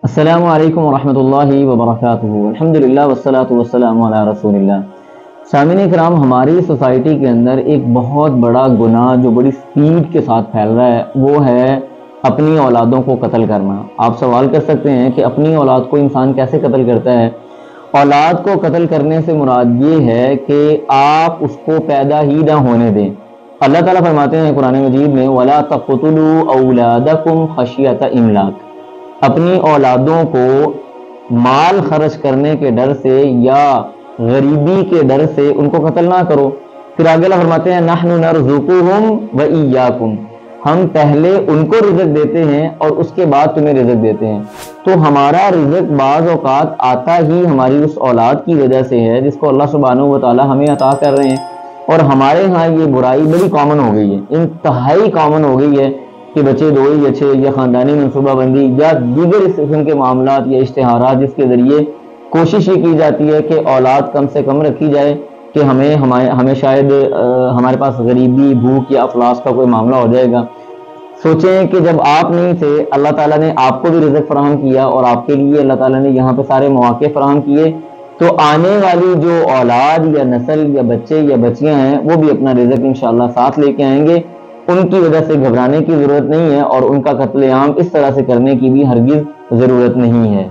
السلام علیکم ورحمۃ اللہ وبرکاتہ۔ الحمدللہ والصلاۃ والسلام علی رسول اللہ۔ سامعین کرام، ہماری سوسائٹی کے اندر ایک بہت بڑا گناہ جو بڑی سپیڈ کے ساتھ پھیل رہا ہے وہ ہے اپنی اولادوں کو قتل کرنا۔ آپ سوال کر سکتے ہیں کہ اپنی اولاد کو انسان کیسے قتل کرتا ہے؟ اولاد کو قتل کرنے سے مراد یہ ہے کہ آپ اس کو پیدا ہی نہ ہونے دیں۔ اللہ تعالیٰ فرماتے ہیں قرآن مجید میں وَلَا تَقْتُلُوا أَوْلَادَكُمْ خَشْيَةَ إِمْلَاقٍ، اپنی اولادوں کو مال خرچ کرنے کے ڈر سے یا غریبی کے ڈر سے ان کو قتل نہ کرو۔ پھر آگے اللہ فرماتے ہیں نحن نرزقهم وإياكم، ہم پہلے ان کو رزق دیتے ہیں اور اس کے بعد تمہیں رزق دیتے ہیں۔ تو ہمارا رزق بعض اوقات آتا ہی ہماری اس اولاد کی وجہ سے ہے جس کو اللہ سبحانہ و تعالی ہمیں عطا کر رہے ہیں، اور ہمارے ہاں یہ برائی بڑی کامن ہو گئی ہے، انتہائی کامن ہو گئی ہے کہ بچے دو ہی اچھے، یا خاندانی منصوبہ بندی یا دیگر اس قسم کے معاملات یا اشتہارات جس کے ذریعے کوشش یہ کی جاتی ہے کہ اولاد کم سے کم رکھی جائے کہ ہمیں شاید ہمارے پاس غریبی، بھوک یا افلاس کا کوئی معاملہ ہو جائے گا۔ سوچیں کہ جب آپ نہیں تھے اللہ تعالیٰ نے آپ کو بھی رزق فراہم کیا، اور آپ کے لیے اللہ تعالیٰ نے یہاں پہ سارے مواقع فراہم کیے، تو آنے والی جو اولاد یا نسل یا بچے یا بچیاں ہیں وہ بھی اپنا رزق انشاءاللہ ساتھ لے کے آئیں گے۔ ان کی وجہ سے گھبرانے کی ضرورت نہیں ہے، اور ان کا قتل عام اس طرح سے کرنے کی بھی ہرگز ضرورت نہیں ہے۔